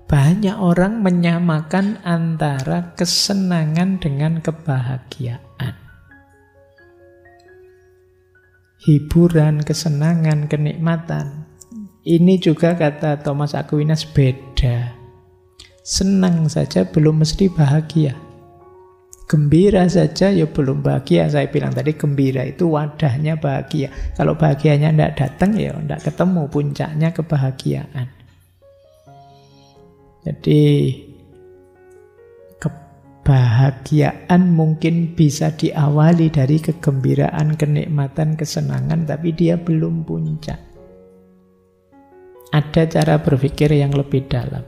Banyak orang menyamakan antara kesenangan dengan kebahagiaan. Hiburan, kesenangan, kenikmatan. Ini juga kata Thomas Aquinas beda. Senang saja belum mesti bahagia. Gembira saja ya belum bahagia. Saya bilang tadi gembira itu wadahnya bahagia. Kalau bahagianya tidak datang ya tidak ketemu puncaknya kebahagiaan. Jadi kebahagiaan mungkin bisa diawali dari kegembiraan, kenikmatan, kesenangan, tapi dia belum puncak. Ada cara berpikir yang lebih dalam.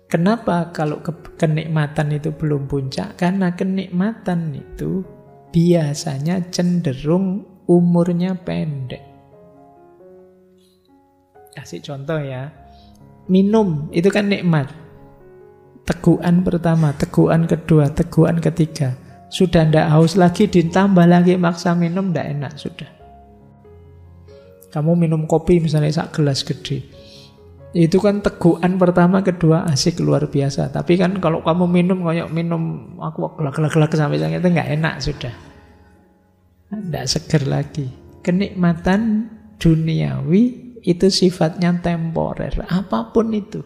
Kenapa kalau kenikmatan itu belum puncak? Karena kenikmatan itu biasanya cenderung umurnya pendek. Kasih contoh ya. Minum itu kan nikmat. Tegukan pertama, tegukan kedua, tegukan ketiga. Sudah ndak haus lagi, ditambah lagi maksa minum, ndak enak sudah. Kamu minum kopi misalnya sak gelas gede. Itu kan tegukan pertama, kedua asik luar biasa. Tapi kan kalau kamu minum kayak minum aku gelak-gelak sampai sangat itu nggak enak sudah. Ndak seger lagi. Kenikmatan duniawi itu sifatnya temporer, apapun itu.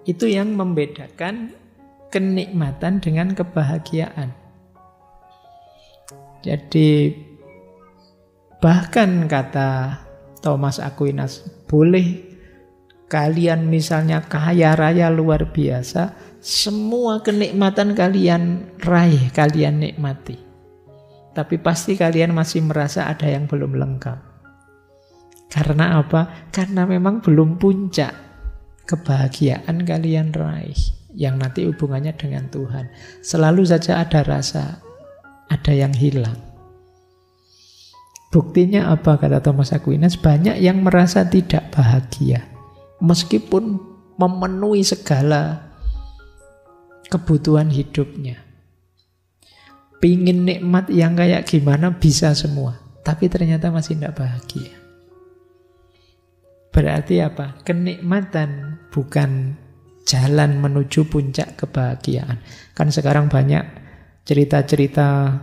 Itu yang membedakan kenikmatan dengan kebahagiaan. Jadi bahkan kata Thomas Aquinas, boleh kalian misalnya kaya raya luar biasa, semua kenikmatan kalian raih, kalian nikmati. Tapi pasti kalian masih merasa ada yang belum lengkap. Karena apa? Karena memang belum puncak kebahagiaan kalian raih yang nanti hubungannya dengan Tuhan. Selalu saja ada rasa, ada yang hilang. Buktinya apa kata Thomas Aquinas? Banyak yang merasa tidak bahagia meskipun memenuhi segala kebutuhan hidupnya. Pingin nikmat yang kayak gimana bisa semua, tapi ternyata masih tidak bahagia. Berarti apa? Kenikmatan bukan jalan menuju puncak kebahagiaan. Kan sekarang banyak cerita-cerita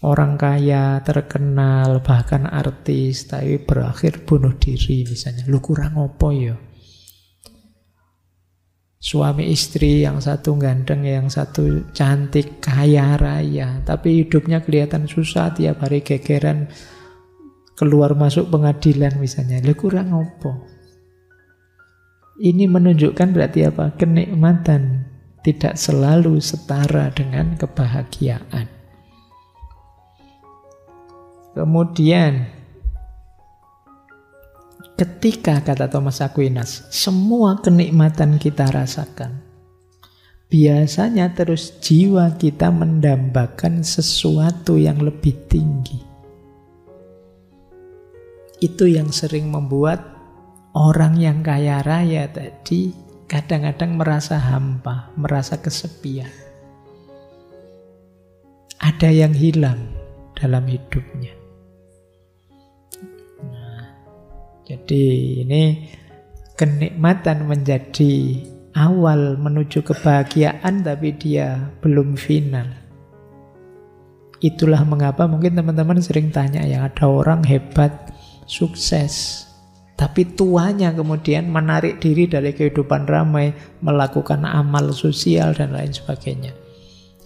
orang kaya, terkenal, bahkan artis, tapi berakhir bunuh diri misalnya. Lu kurang opo ya? Suami istri yang satu ganteng, yang satu cantik, kaya raya, tapi hidupnya kelihatan susah, tiap hari gegeran, keluar masuk pengadilan misalnya. Lu kurang opo? Ini menunjukkan berarti apa? Kenikmatan tidak selalu setara dengan kebahagiaan. Kemudian ketika kata Thomas Aquinas, semua kenikmatan kita rasakan, biasanya terus jiwa kita mendambakan sesuatu yang lebih tinggi. Itu yang sering membuat orang yang kaya raya tadi kadang-kadang merasa hampa, merasa kesepian. Ada yang hilang dalam hidupnya. Jadi ini kenikmatan menjadi awal menuju kebahagiaan, tapi dia belum final. Itulah mengapa mungkin teman-teman sering tanya ya, ada orang hebat, sukses, tapi tuanya kemudian menarik diri dari kehidupan ramai, melakukan amal sosial dan lain sebagainya.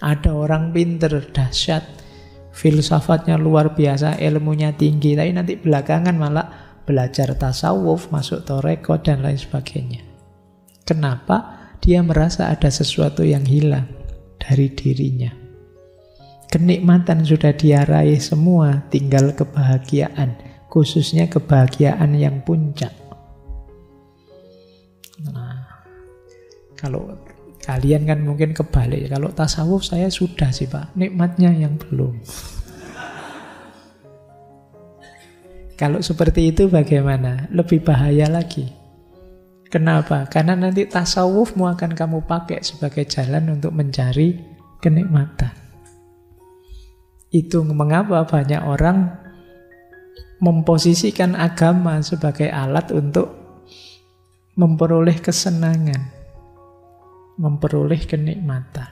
Ada orang pinter, dahsyat, filsafatnya luar biasa, ilmunya tinggi, tapi nanti belakangan malah belajar tasawuf, masuk toreko dan lain sebagainya. Kenapa? Dia merasa ada sesuatu yang hilang dari dirinya. Kenikmatan sudah dia raih semua, tinggal kebahagiaan, khususnya kebahagiaan yang puncak. Nah, kalau kalian kan mungkin kebalik. Kalau tasawuf saya sudah sih Pak, nikmatnya yang belum. Kalau seperti itu bagaimana? Lebih bahaya lagi. Kenapa? Karena nanti tasawufmu akan kamu pakai sebagai jalan untuk mencari kenikmatan. Itu mengapa banyak orang memposisikan agama sebagai alat untuk memperoleh kesenangan, memperoleh kenikmatan.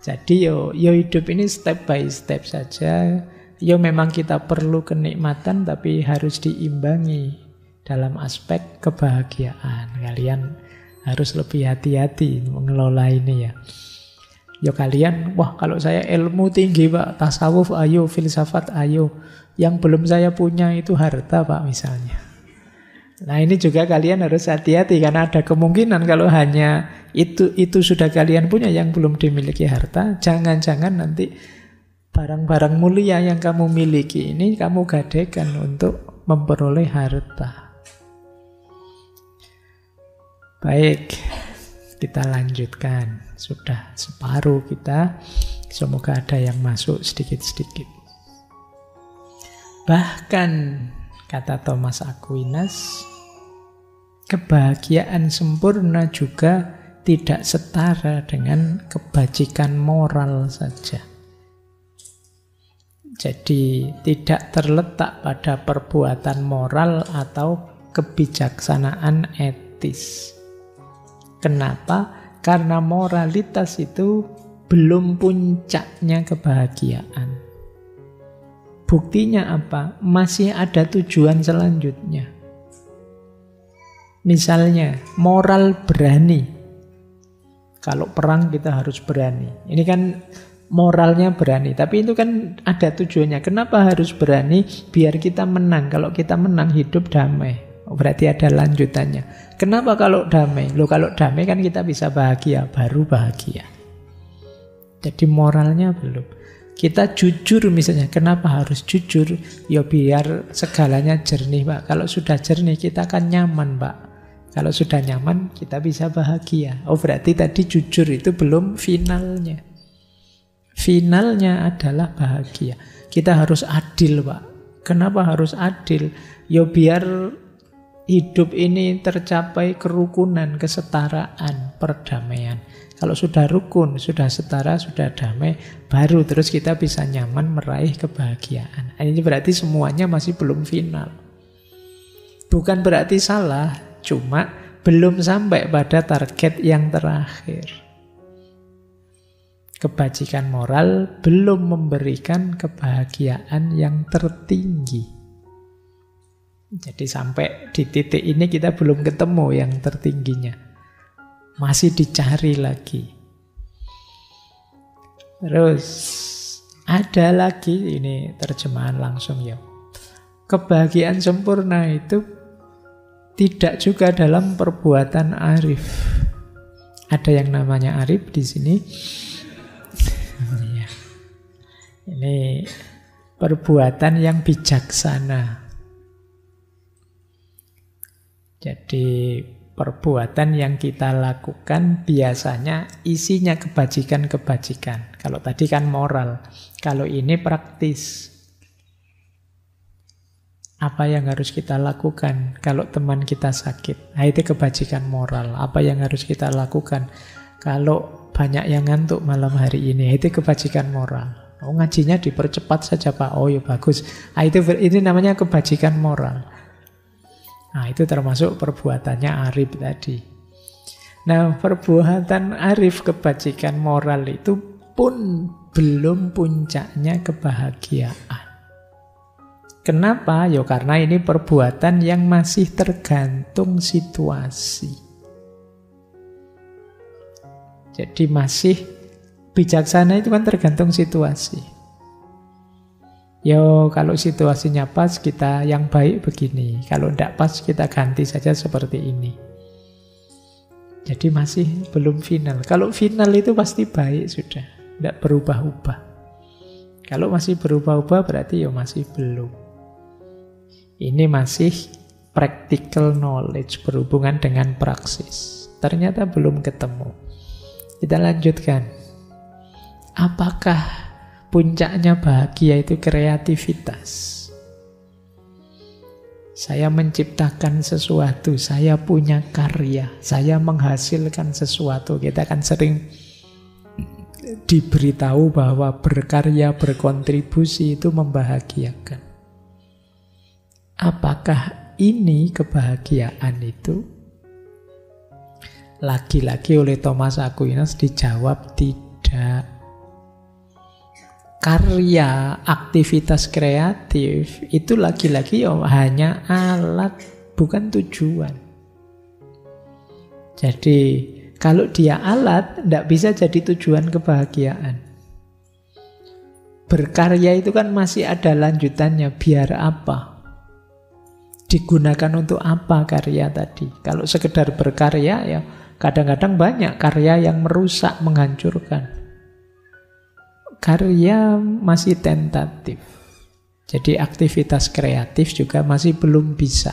Jadi yo hidup ini step by step saja. Yo memang kita perlu kenikmatan, tapi harus diimbangi dalam aspek kebahagiaan. Kalian harus lebih hati-hati mengelola ini ya. Yo kalian, wah kalau saya ilmu tinggi Pak, tasawuf ayo, filsafat ayo. Yang belum saya punya itu harta Pak misalnya. Nah ini juga kalian harus hati-hati, karena ada kemungkinan kalau hanya itu sudah kalian punya yang belum dimiliki harta, jangan-jangan nanti barang-barang mulia yang kamu miliki ini kamu gadaikan untuk memperoleh harta. Baik, kita lanjutkan. Sudah separuh kita, semoga ada yang masuk sedikit-sedikit. Bahkan kata Thomas Aquinas, kebahagiaan sempurna juga tidak setara dengan kebajikan moral saja. Jadi tidak terletak pada perbuatan moral atau kebijaksanaan etis. Kenapa? Karena moralitas itu belum puncaknya kebahagiaan. Buktinya apa? Masih ada tujuan selanjutnya. Misalnya, moral berani. Kalau perang kita harus berani. Ini kan moralnya berani, tapi itu kan ada tujuannya. Kenapa harus berani? Biar kita menang. Kalau kita menang, hidup damai. Berarti ada lanjutannya. Kenapa kalau damai? Kalau damai kan kita bisa bahagia, baru bahagia. Jadi moralnya belum. Kita jujur misalnya, kenapa harus jujur? Ya biar segalanya jernih Pak. Kalau sudah jernih kita akan nyaman Pak. Kalau sudah nyaman kita bisa bahagia. Berarti tadi jujur itu belum finalnya. Finalnya adalah bahagia. Kita harus adil Pak. Kenapa harus adil? Ya biar hidup ini tercapai kerukunan, kesetaraan, perdamaian. Kalau sudah rukun, sudah setara, sudah damai, baru terus kita bisa nyaman meraih kebahagiaan. Ini berarti semuanya masih belum final. Bukan berarti salah, cuma belum sampai pada target yang terakhir. Kebajikan moral belum memberikan kebahagiaan yang tertinggi. Jadi sampai di titik ini kita belum ketemu yang tertingginya. Masih dicari lagi. Terus ada lagi, ini terjemahan langsung ya. Kebahagiaan sempurna itu tidak juga dalam perbuatan arif. Ada yang namanya arif di sini. Ini perbuatan yang bijaksana. Jadi perbuatan yang kita lakukan biasanya isinya kebajikan-kebajikan. Kalau tadi kan moral, kalau ini praktis. Apa yang harus kita lakukan kalau teman kita sakit? Nah, itu kebajikan moral. Apa yang harus kita lakukan kalau banyak yang ngantuk malam hari ini? Itu kebajikan moral. Ngajinya dipercepat saja Pak. Oh ya bagus. Nah, itu namanya kebajikan moral. Nah, itu termasuk perbuatannya arif tadi. Nah, perbuatan arif kebajikan moral itu pun belum puncaknya kebahagiaan. Kenapa? Ya karena ini perbuatan yang masih tergantung situasi. Jadi masih bijaksana itu kan tergantung situasi. Yo, kalau situasinya pas kita yang baik begini. Kalau tidak pas kita ganti saja seperti ini. Jadi masih belum final. Kalau final itu pasti baik sudah. Tidak berubah-ubah. Kalau masih berubah-ubah berarti ya masih belum. Ini masih practical knowledge, berhubungan dengan praksis. Ternyata belum ketemu. Kita lanjutkan. Apakah puncaknya bahagia itu kreativitas? Saya menciptakan sesuatu, saya punya karya, saya menghasilkan sesuatu. Kita kan sering diberitahu bahwa berkarya, berkontribusi itu membahagiakan. Apakah ini kebahagiaan itu? Lagi-lagi oleh Thomas Aquinas dijawab tidak. Karya, aktivitas kreatif itu lagi-lagi hanya alat, bukan tujuan. Jadi kalau dia alat, tidak bisa jadi tujuan kebahagiaan. Berkarya itu kan masih ada lanjutannya, biar apa? Digunakan untuk apa karya tadi? Kalau sekedar berkarya, ya kadang-kadang banyak karya yang merusak, menghancurkan. Karya masih tentatif. Jadi aktivitas kreatif juga masih belum bisa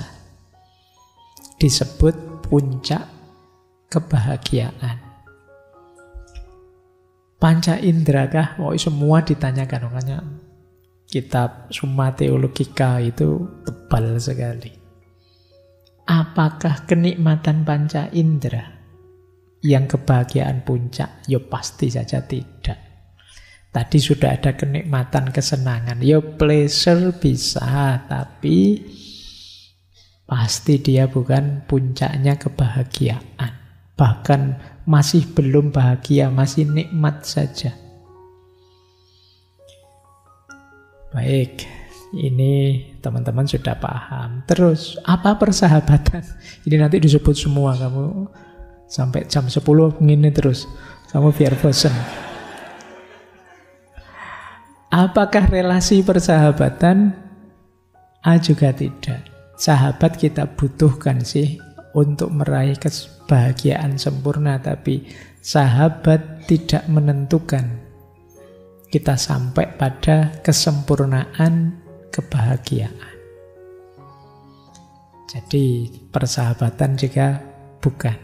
disebut puncak kebahagiaan. Panca indera kah? Oh, semua ditanyakan. Makanya kitab Summa Theologica itu tebal sekali. Apakah kenikmatan panca indera yang kebahagiaan puncak? Ya pasti saja tidak. Tadi sudah ada kenikmatan, kesenangan. Ya pleasure bisa, tapi pasti dia bukan puncaknya kebahagiaan. Bahkan masih belum bahagia, masih nikmat saja. Baik, ini teman-teman sudah paham. Terus, apa persahabatan? Ini nanti disebut semua, kamu sampai jam 10 begini terus. Kamu biar bosan. Apakah relasi persahabatan? Juga tidak. Sahabat kita butuhkan sih untuk meraih kebahagiaan sempurna, tapi sahabat tidak menentukan kita sampai pada kesempurnaan kebahagiaan. Jadi persahabatan juga bukan.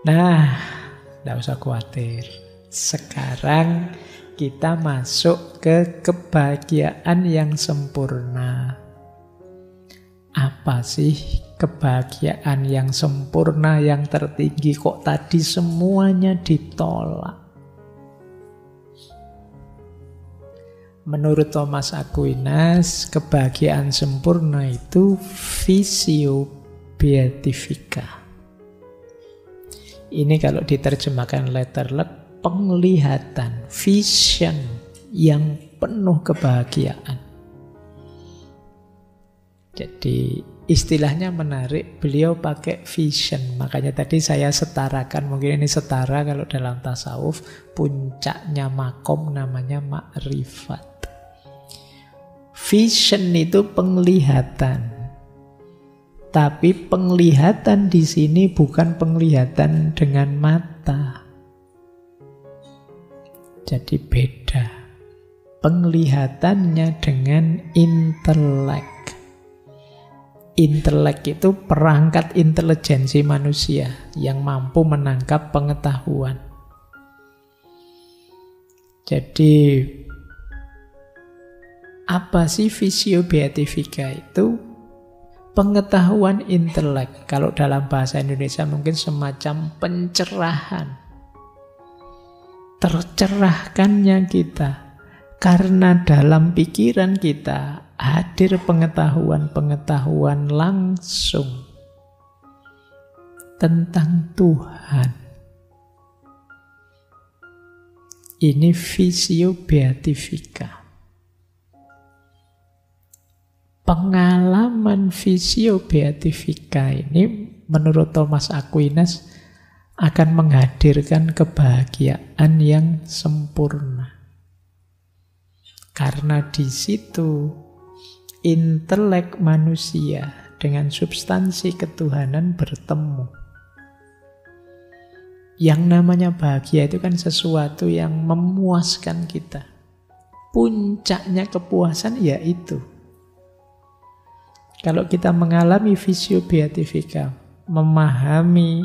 Nah, tidak usah khawatir. Sekarang kita masuk ke kebahagiaan yang sempurna. Apa sih kebahagiaan yang sempurna, yang tertinggi? Kok tadi semuanya ditolak? Menurut Thomas Aquinas, kebahagiaan sempurna itu visio beatifica. Ini kalau diterjemahkan letterlek, penglihatan, vision yang penuh kebahagiaan. Jadi istilahnya menarik, beliau pakai vision. Makanya tadi saya setarakan, mungkin ini setara kalau dalam tasawuf, puncaknya makom namanya ma'rifat. Vision itu penglihatan. Tapi penglihatan di sini bukan penglihatan dengan mata. Jadi beda. Penglihatannya dengan intelek. Intelek itu perangkat intelijensi manusia yang mampu menangkap pengetahuan. Jadi apa sih visio beatifica itu? Pengetahuan intelek. Kalau dalam bahasa Indonesia mungkin semacam pencerahan. Tercerahkannya kita karena dalam pikiran kita hadir pengetahuan-pengetahuan langsung tentang Tuhan. Ini visio beatifica. Pengalaman visio beatifica ini menurut Thomas Aquinas akan menghadirkan kebahagiaan yang sempurna. Karena di situ intelek manusia dengan substansi ketuhanan bertemu. Yang namanya bahagia itu kan sesuatu yang memuaskan kita. Puncaknya kepuasan yaitu. Kalau kita mengalami visio beatifica, memahami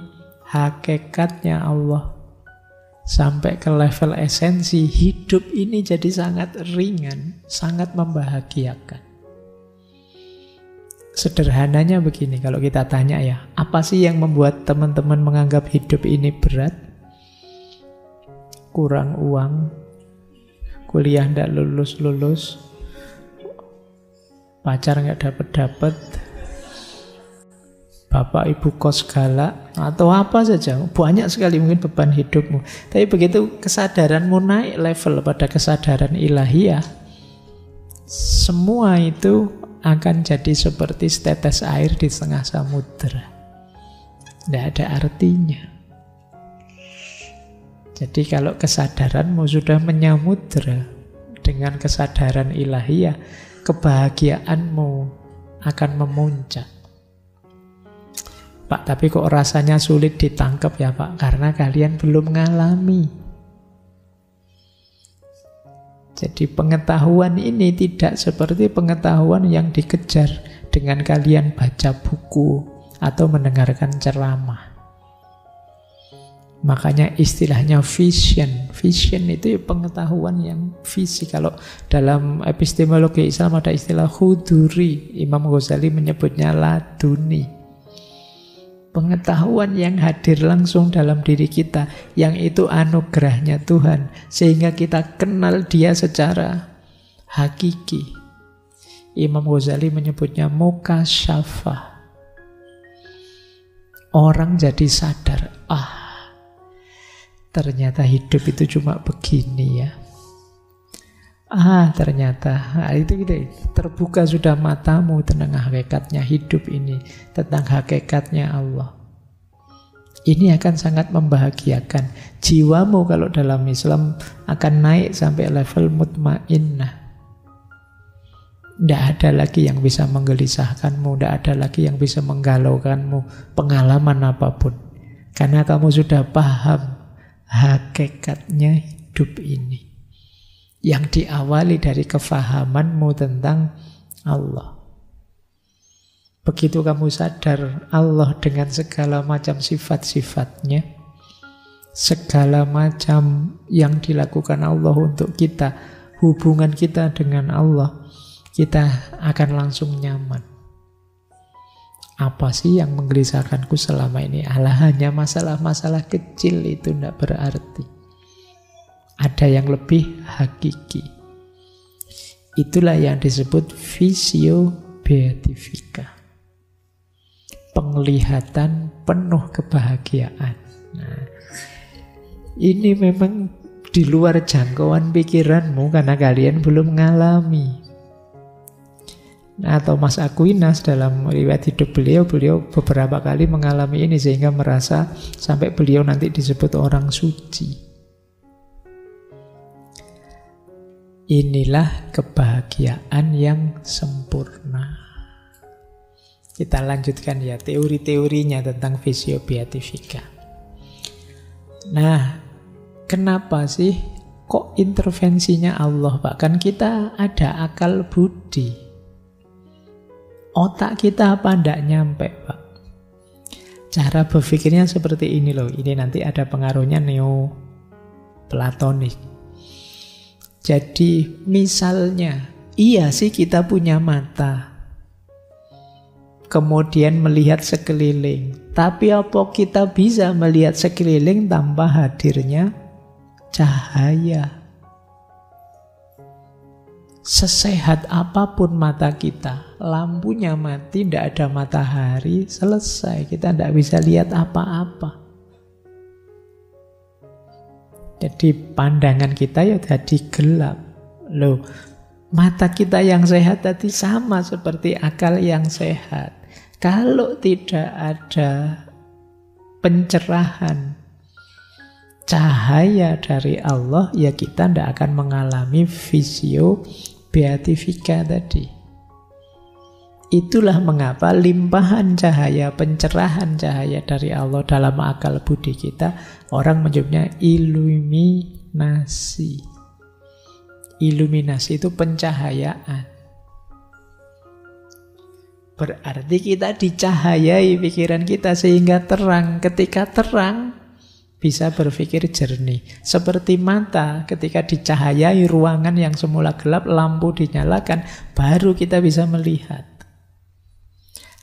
hakikatnya Allah sampai ke level esensi, hidup ini jadi sangat ringan, sangat membahagiakan. Sederhananya begini, kalau kita tanya ya, apa sih yang membuat teman-teman menganggap hidup ini berat? Kurang uang, kuliah tidak lulus-lulus, pacar nggak dapet-dapet, bapak ibu kos galak, atau apa saja. Banyak sekali mungkin beban hidupmu. Tapi begitu kesadaranmu naik level pada kesadaran ilahiyah, semua itu akan jadi seperti setetes air di tengah samudera. Tidak ada artinya. Jadi kalau kesadaranmu sudah menyamudra dengan kesadaran ilahiyah, kebahagiaanmu akan memuncak. Pak, tapi kok rasanya sulit ditangkap ya Pak? Karena kalian belum ngalami. Jadi pengetahuan ini tidak seperti pengetahuan yang dikejar dengan kalian baca buku atau mendengarkan ceramah. Makanya istilahnya vision. Vision itu pengetahuan yang fisik. Kalau dalam epistemologi Islam ada istilah huduri. Imam Ghazali menyebutnya laduni. Pengetahuan yang hadir langsung dalam diri kita, yang itu anugerahnya Tuhan, sehingga kita kenal dia secara hakiki. Imam Ghazali menyebutnya mukasyafah. Orang jadi sadar, ternyata hidup itu cuma begini ya. Ternyata itu gitu, terbuka sudah matamu tentang hakikatnya hidup ini, tentang hakikatnya Allah. Ini akan sangat membahagiakan jiwamu. Kalau dalam Islam akan naik sampai level mutmainnah. Tidak ada lagi yang bisa menggelisahkanmu, tidak ada lagi yang bisa menggalaukanmu, pengalaman apapun, karena kamu sudah paham hakikatnya hidup ini, yang diawali dari kefahamanmu tentang Allah. Begitu kamu sadar Allah dengan segala macam sifat-sifatnya, segala macam yang dilakukan Allah untuk kita, hubungan kita dengan Allah, kita akan langsung nyaman. Apa sih yang menggelisahkanku selama ini? Hanya masalah-masalah kecil, itu tidak berarti. Ada yang lebih hakiki. Itulah yang disebut visio beatifika. Penglihatan penuh kebahagiaan. Nah, ini memang di luar jangkauan pikiranmu karena kalian belum mengalami. Nah, Thomas Aquinas dalam riwayat hidup beliau beberapa kali mengalami ini sehingga merasa sampai beliau nanti disebut orang suci. Inilah kebahagiaan yang sempurna. Kita lanjutkan ya teori-teorinya tentang visio beatifika. Nah, kenapa sih kok intervensinya Allah, Pak? Kan kita ada akal budi. Otak kita apa ndak nyampe, Pak? Cara berpikirnya seperti ini loh. Ini nanti ada pengaruhnya neo-platonik. Jadi misalnya, iya sih kita punya mata, kemudian melihat sekeliling. Tapi apa kita bisa melihat sekeliling tanpa hadirnya cahaya? Sesehat apapun mata kita, lampunya mati, tidak ada matahari, selesai. Kita tidak bisa lihat apa-apa. Jadi pandangan kita ya jadi gelap. Loh, mata kita yang sehat tadi sama seperti akal yang sehat. Kalau tidak ada pencerahan cahaya dari Allah, ya kita tidak akan mengalami visio beatifika tadi. Itulah mengapa limpahan cahaya, pencerahan cahaya dari Allah dalam akal budi kita, orang menyebutnya iluminasi. Iluminasi itu pencahayaan. Berarti kita dicahayai pikiran kita sehingga terang. Ketika terang, bisa berpikir jernih. Seperti mata, ketika dicahayai ruangan yang semula gelap, lampu dinyalakan, baru kita bisa melihat.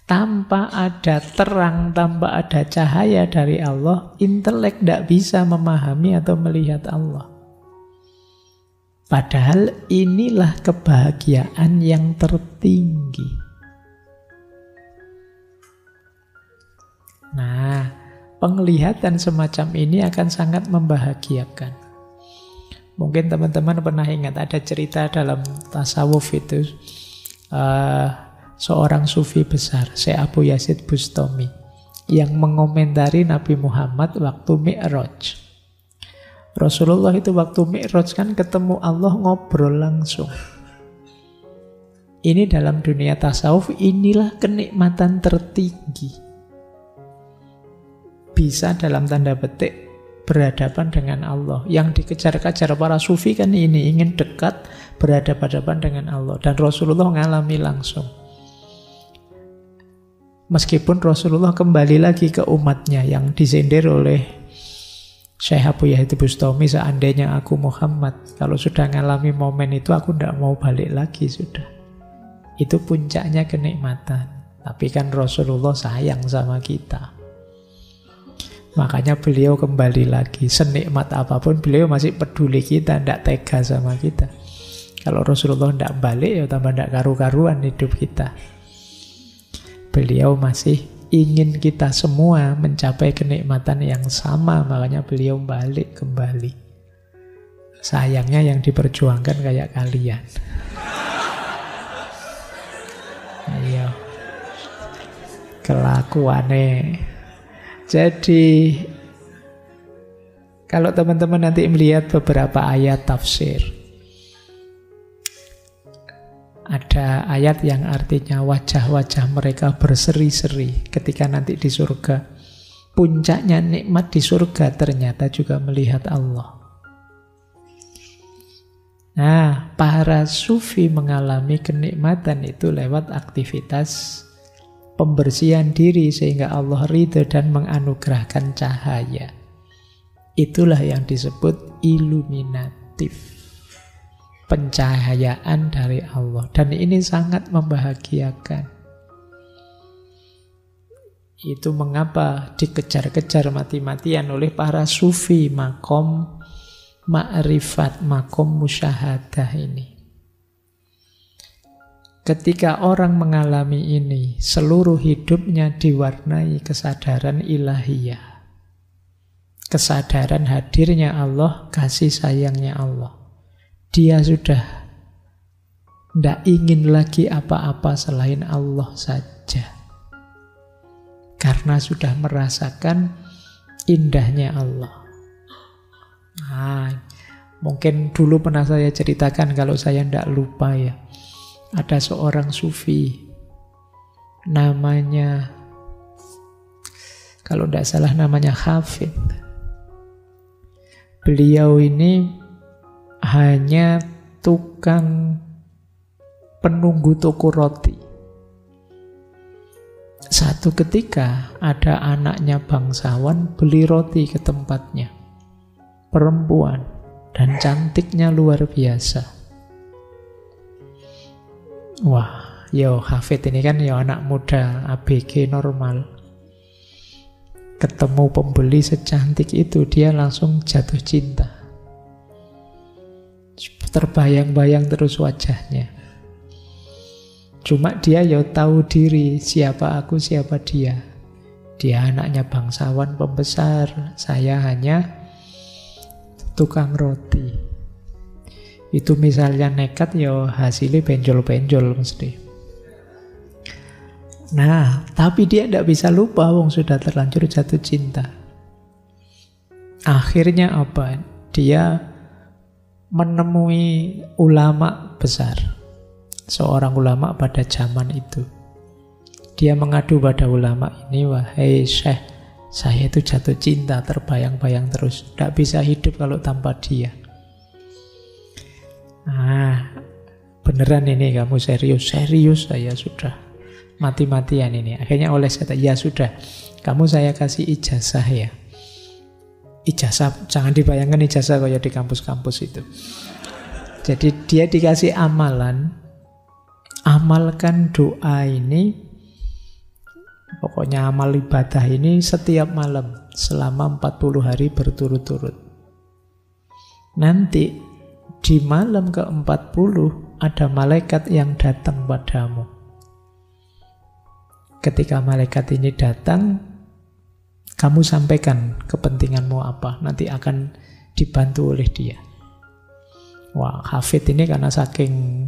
Tanpa ada terang, tanpa ada cahaya dari Allah, intelek tidak bisa memahami atau melihat Allah. Padahal inilah kebahagiaan yang tertinggi. Nah, penglihatan semacam ini akan sangat membahagiakan. Mungkin teman-teman pernah ingat ada cerita dalam tasawuf itu, seorang sufi besar, Syekh Abu Yazid Bustami, yang mengomentari Nabi Muhammad waktu Mi'raj. Rasulullah itu waktu Mi'raj kan ketemu Allah, ngobrol langsung. Ini dalam dunia tasawuf, inilah kenikmatan tertinggi. Bisa dalam tanda petik berhadapan dengan Allah. Yang dikejar-kejar para sufi kan ini, ingin dekat, berhadapan-hadapan dengan Allah. Dan Rasulullah ngalami langsung. Meskipun Rasulullah kembali lagi ke umatnya yang disindir oleh Syekh Abu Yazid Bustami, seandainya aku Muhammad, kalau sudah ngalami momen itu aku tidak mau balik lagi sudah. Itu puncaknya kenikmatan. Tapi kan Rasulullah sayang sama kita. Makanya beliau kembali lagi. Senikmat apapun beliau masih peduli kita, tidak tega sama kita. Kalau Rasulullah tidak balik, ya tambah tidak karu-karuan hidup kita. Beliau masih ingin kita semua mencapai kenikmatan yang sama, makanya beliau balik kembali. Sayangnya yang diperjuangkan kayak kalian. Ayo, kelakuannya. Jadi kalau teman-teman nanti melihat beberapa ayat tafsir, ada ayat yang artinya wajah-wajah mereka berseri-seri ketika nanti di surga. Puncaknya nikmat di surga ternyata juga melihat Allah. Nah, para sufi mengalami kenikmatan itu lewat aktivitas pembersihan diri sehingga Allah ridha dan menganugerahkan cahaya. Itulah yang disebut iluminatif. Pencahayaan dari Allah. Dan ini sangat membahagiakan. Itu mengapa dikejar-kejar mati-matian oleh para sufi makom ma'rifat, makom musyahadah ini. Ketika orang mengalami ini, seluruh hidupnya diwarnai kesadaran ilahiyah. Kesadaran hadirnya Allah, kasih sayangnya Allah. Dia sudah tidak ingin lagi apa-apa selain Allah saja. Karena sudah merasakan indahnya Allah. Nah, mungkin dulu pernah saya ceritakan, kalau saya tidak lupa ya. Ada seorang sufi, namanya, kalau tidak salah namanya Hafid. Beliau ini hanya tukang penunggu toko roti. Satu ketika ada anaknya bangsawan beli roti ke tempatnya. Perempuan dan cantiknya luar biasa. Wah, yo Hafid ini kan yo anak muda ABG normal. Ketemu pembeli secantik itu, dia langsung jatuh cinta. Terbayang-bayang terus wajahnya. Cuma dia ya tahu diri, siapa aku, siapa dia. Dia anaknya bangsawan pembesar, saya hanya tukang roti. Itu misalnya nekat ya hasilnya benjol-benjol mesti. Nah, tapi dia tidak bisa lupa, wong sudah terlanjur jatuh cinta. Akhirnya apa? Dia menemui ulama besar, seorang ulama pada zaman itu. Dia mengadu pada ulama ini, wahai Syekh, saya itu jatuh cinta, terbayang-bayang terus, tidak bisa hidup kalau tanpa dia. Ah, beneran ini kamu serius? Serius saya sudah mati-matian ini. Akhirnya oleh saya, ya sudah, kamu saya kasih ijazah ya. Ijazah, jangan dibayangkan ijazah kayak di kampus-kampus itu. Jadi dia dikasih amalan, amalkan doa ini, pokoknya amal ibadah ini setiap malam selama 40 hari berturut-turut. Nanti di malam ke-40 ada malaikat yang datang padamu. Ketika malaikat ini datang, kamu sampaikan kepentinganmu apa, nanti akan dibantu oleh dia. Wah, Hafid ini karena saking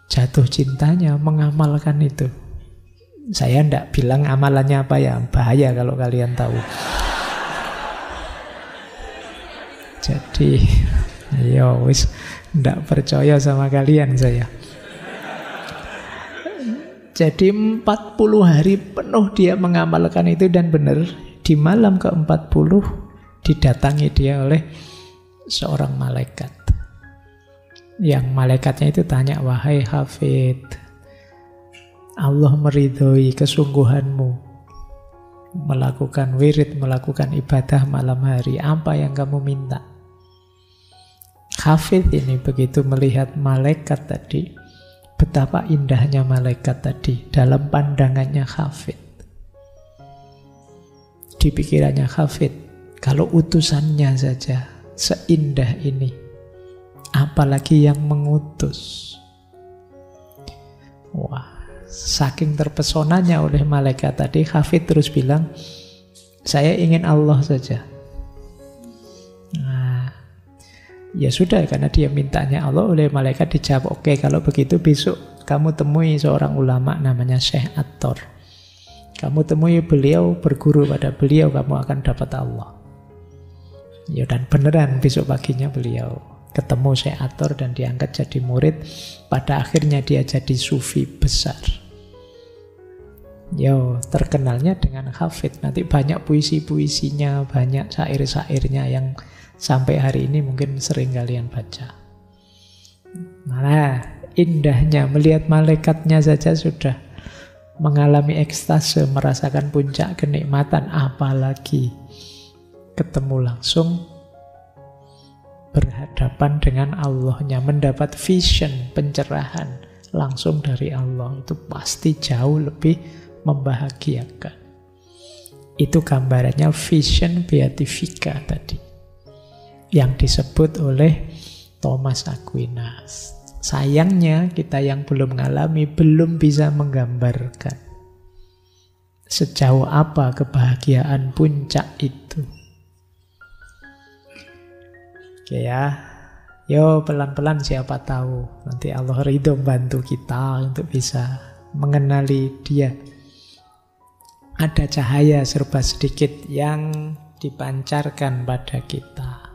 jatuh cintanya mengamalkan itu. Saya tidak bilang amalannya apa ya, bahaya kalau kalian tahu. Jadi, ya wis tidak percaya sama kalian saya. Jadi 40 hari penuh dia mengamalkan itu, dan benar di malam ke-40 didatangi dia oleh seorang malaikat. Yang malaikatnya itu tanya, wahai Hafid, Allah meridhoi kesungguhanmu melakukan wirid, melakukan ibadah malam hari. Apa yang kamu minta? Hafid ini begitu melihat malaikat tadi, betapa indahnya malaikat tadi dalam pandangannya Hafid. Di pikirannya Hafid, kalau utusannya saja seindah ini, apalagi yang mengutus. Wah, saking terpesonanya oleh malaikat tadi, Hafid terus bilang, saya ingin Allah saja. Nah, ya sudah, karena dia mintanya Allah, oleh malaikat dijawab, oke, kalau begitu besok kamu temui seorang ulama namanya Syekh At-Tor. Kamu temui beliau, berguru pada beliau, kamu akan dapat Allah. Ya, dan beneran besok paginya beliau ketemu Syekh At-Tor dan diangkat jadi murid. Pada akhirnya dia jadi sufi besar. Yo, terkenalnya dengan Hafid. Nanti banyak puisi-puisinya, banyak syair-syairnya yang sampai hari ini mungkin sering kalian baca. Nah, indahnya melihat malaikatnya saja sudah mengalami ekstase, merasakan puncak kenikmatan, apalagi ketemu langsung, berhadapan dengan Allahnya, mendapat vision, pencerahan langsung dari Allah. Itu pasti jauh lebih membahagiakan. Itu gambarannya vision beatifica tadi, yang disebut oleh Thomas Aquinas. Sayangnya kita yang belum mengalami belum bisa menggambarkan sejauh apa kebahagiaan puncak itu. Oke ya, yo pelan-pelan siapa tahu nanti Allah ridho bantu kita untuk bisa mengenali dia. Ada cahaya serba sedikit yang dipancarkan pada kita.